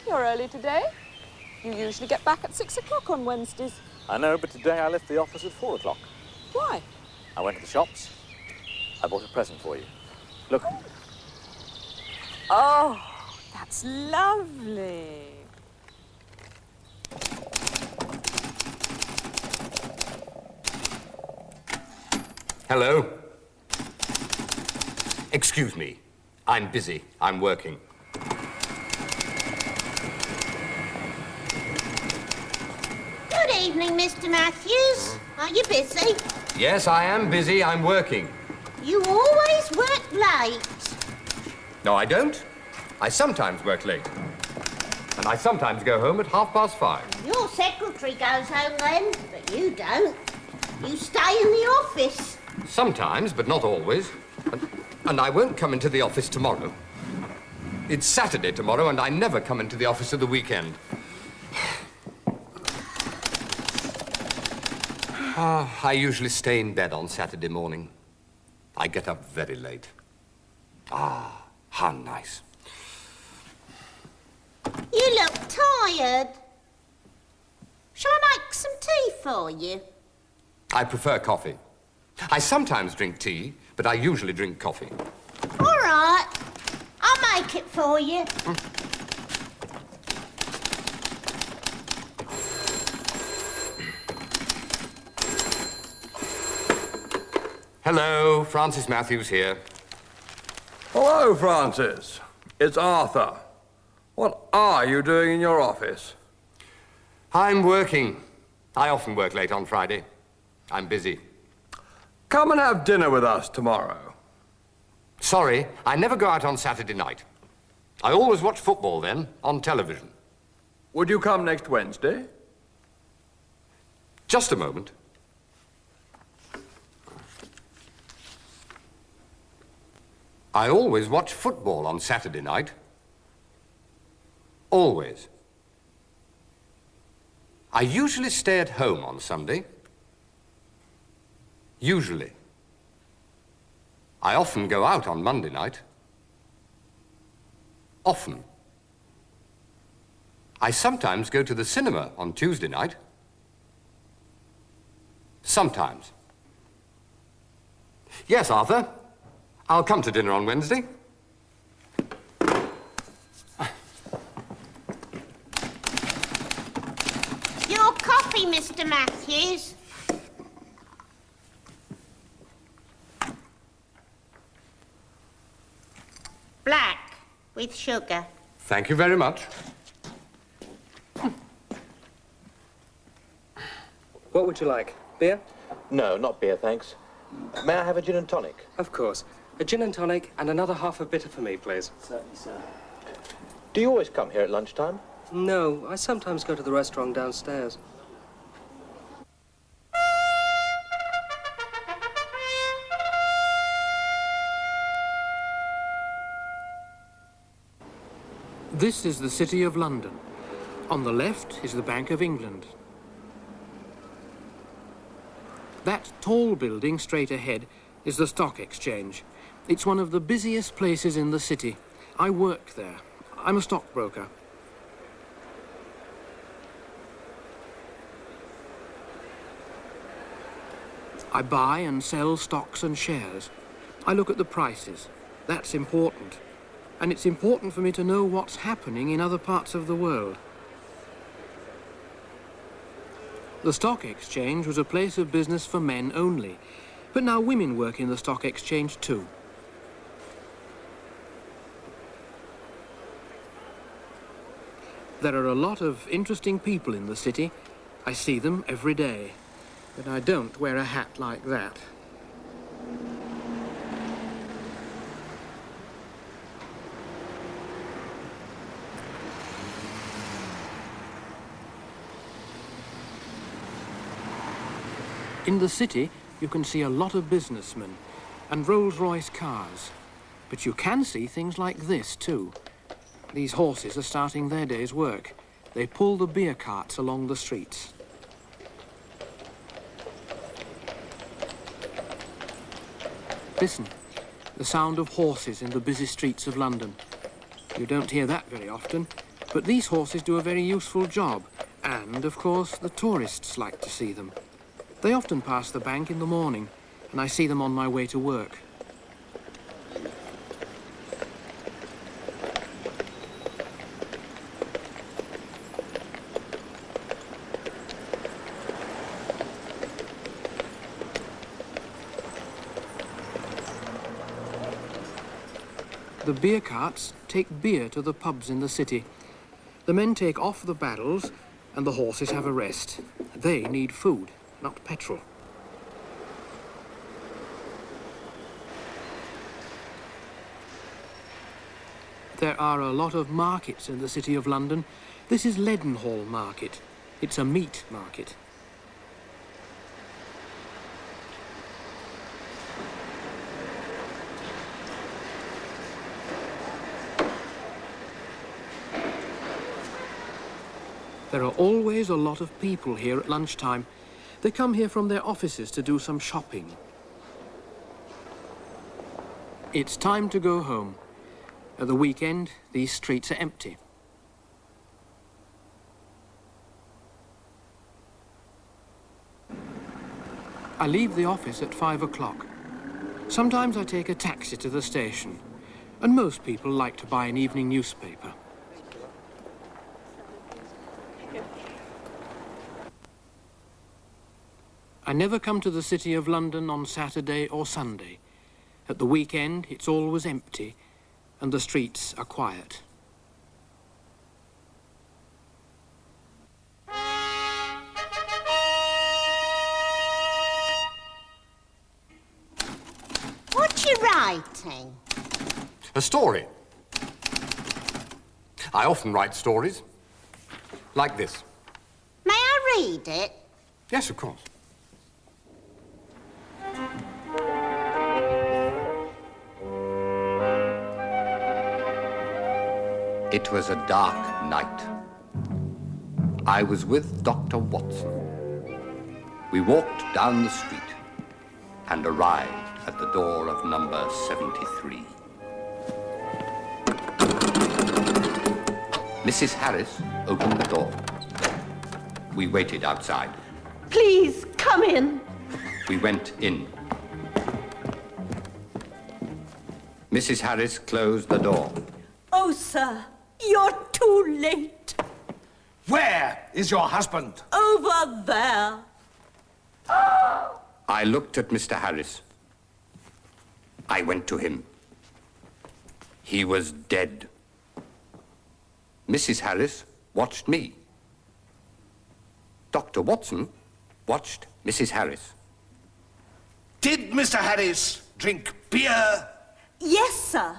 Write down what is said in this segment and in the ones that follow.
You're early today. You usually get back at 6 o'clock on Wednesdays. I know, but today I left the office at 4 o'clock. Why? I went to the shops. I bought a present for you. Look. Oh, that's lovely. Hello. Excuse me. I'm busy. I'm working. Good evening, Mr. Matthews. Are you busy? Yes, I am busy. I'm working. You always work late. No, I don't. I sometimes work late. And I sometimes go home at 5:30. Your secretary goes home then, but you don't. You stay in the office. Sometimes, but not always. And I won't come into the office tomorrow. It's Saturday tomorrow, and I never come into the office at the weekend. I usually stay in bed on Saturday morning. I get up very late. Ah, how nice. You look tired. Shall I make some tea for you? I prefer coffee. I sometimes drink tea, but I usually drink coffee. All right. I'll make it for you. Hello, Francis Matthews here. Hello, Francis. It's Arthur. What are you doing in your office? I'm working. I often work late on Friday. I'm busy. Come and have dinner with us tomorrow. Sorry, I never go out on Saturday night. I always watch football then, on television. Would you come next Wednesday? Just a moment. I always watch football on Saturday night. Always. I usually stay at home on Sunday. Usually. I often go out on Monday night. Often. I sometimes go to the cinema on Tuesday night. Sometimes. Yes, Arthur. I'll come to dinner on Wednesday. Your coffee, Mr. Matthews. Black, with sugar. Thank you very much. What would you like? Beer? No, not beer, thanks. May I have a gin and tonic? Of course. A gin and tonic and another half a bitter for me, please. Certainly, sir. Do you always come here at lunchtime? No, I sometimes go to the restaurant downstairs. This is the City of London. On the left is the Bank of England. That tall building straight ahead is the Stock Exchange. It's one of the busiest places in the city. I work there. I'm a stockbroker. I buy and sell stocks and shares. I look at the prices. That's important. And it's important for me to know what's happening in other parts of the world. The Stock Exchange was a place of business for men only, but now women work in the Stock Exchange too. There are a lot of interesting people in the city. I see them every day, but I don't wear a hat like that. In the city, you can see a lot of businessmen and Rolls-Royce cars. But you can see things like this, too. These horses are starting their day's work. They pull the beer carts along the streets. Listen, the sound of horses in the busy streets of London. You don't hear that very often. But these horses do a very useful job, and, of course, the tourists like to see them. They often pass the bank in the morning, and I see them on my way to work. The beer carts take beer to the pubs in the city. The men take off the barrels and the horses have a rest. They need food, not petrol. There are a lot of markets in the City of London. This is Leadenhall Market. It's a meat market. There are always a lot of people here at lunchtime. They come here from their offices to do some shopping. It's time to go home. At the weekend, these streets are empty. I leave the office at 5 o'clock. Sometimes I take a taxi to the station, and most people like to buy an evening newspaper. I never come to the City of London on Saturday or Sunday. At the weekend, it's always empty, and the streets are quiet. What you writing? A story. I often write stories. Like this. May I read it? Yes, of course. It was a dark night. I was with Dr. Watson. We walked down the street and arrived at the door of number 73. Mrs. Harris opened the door. We waited outside. Please, come in. We went in. Mrs. Harris closed the door. Oh, sir, you're too late. Where is your husband? Over there. I looked at Mr. Harris. I went to him. He was dead. Mrs. Harris watched me. Dr. Watson watched Mrs. Harris. Did Mr. Harris drink beer? Yes, sir.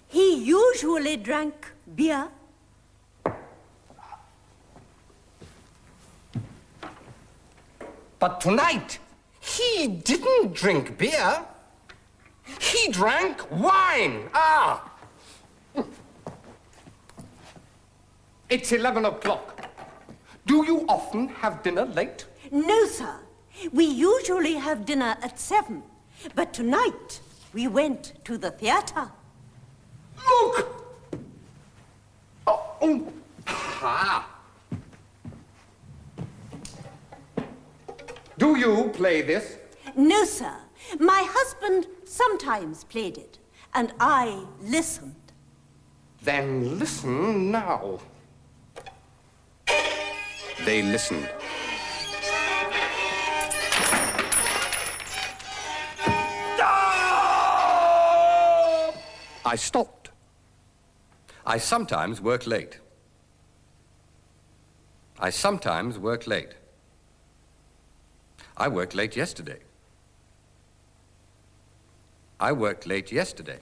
He usually drank beer. But tonight, he didn't drink beer. He drank wine. It's 11 o'clock. Do you often have dinner late? No, sir. We usually have dinner at 7. But tonight, we went to the theatre. Look! Oh. Ha! Do you play this? No, sir. My husband sometimes played it, and I listened. Then listen now. They listened. I stopped. I sometimes work late. I sometimes work late. I worked late yesterday. I worked late yesterday.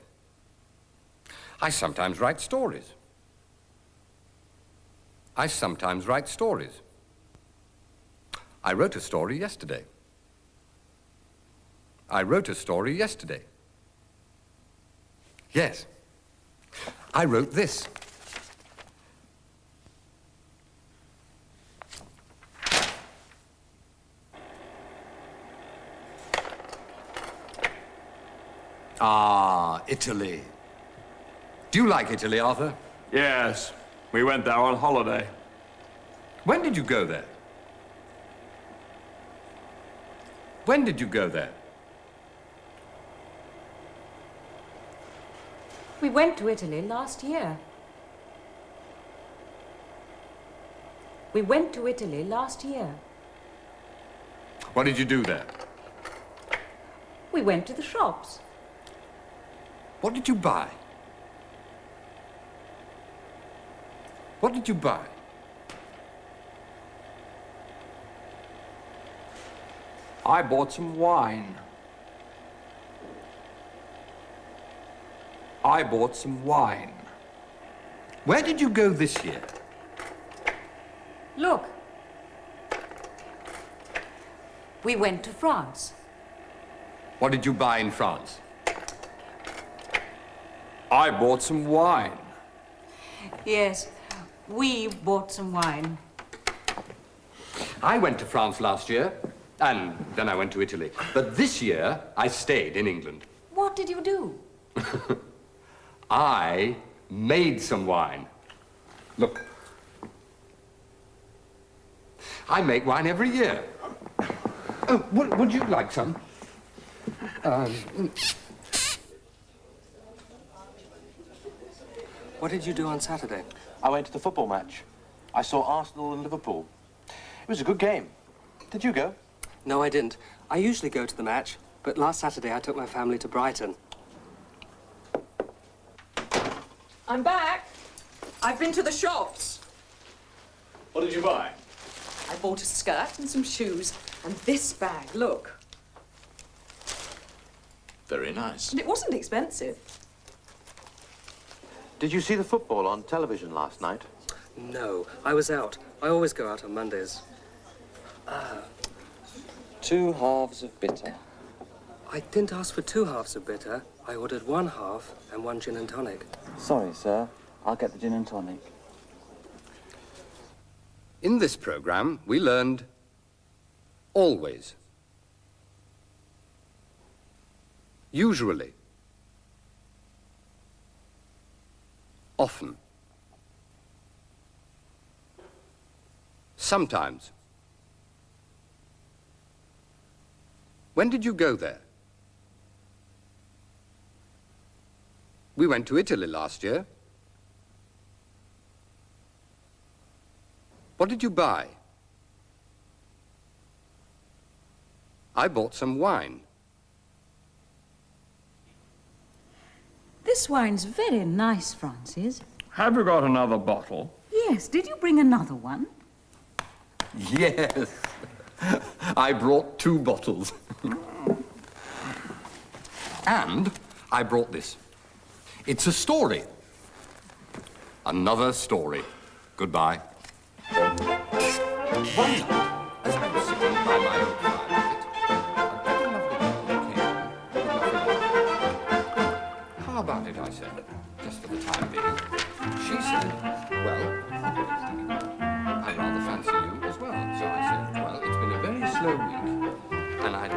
I sometimes write stories. I sometimes write stories. I wrote a story yesterday. I wrote a story yesterday. Yes. I wrote this. Italy. Do you like Italy, Arthur? Yes. We went there on holiday. When did you go there? When did you go there? We went to Italy last year. We went to Italy last year. What did you do there? We went to the shops. What did you buy? What did you buy? I bought some wine. I bought some wine. Where did you go this year? Look. We went to France. What did you buy in France? I bought some wine. Yes, we bought some wine. I went to France last year, and then I went to Italy. But this year, I stayed in England. What did you do? I made some wine. Look. I make wine every year. Oh, would you like some? What did you do on Saturday? I went to the football match. I saw Arsenal and Liverpool. It was a good game. Did you go? No, I didn't. I usually go to the match, but last Saturday I took my family to Brighton. I'm back. I've been to the shops. What did you buy? I bought a skirt and some shoes and this bag, look. Very nice. And it wasn't expensive. Did you see the football on television last night? No, I was out. I always go out on Mondays. 2 halves of bitter. I didn't ask for 2 halves of bitter. I ordered 1 half and 1 gin and tonic. Sorry, sir. I'll get the gin and tonic. In this program, we learned always, usually, often, sometimes. When did you go there? We went to Italy last year. What did you buy? I bought some wine. This wine's very nice, Francis. Have you got another bottle? Yes, did you bring another one? Yes. I brought 2 bottles. And I brought this. It's a story. Another story. Goodbye. One night, as I was sitting by my own fire, a very lovely girl came with nothing on. How about it, I said, just for the time being. She said, well, I rather fancy you as well. So I said, well, it's been a very slow week, and I'd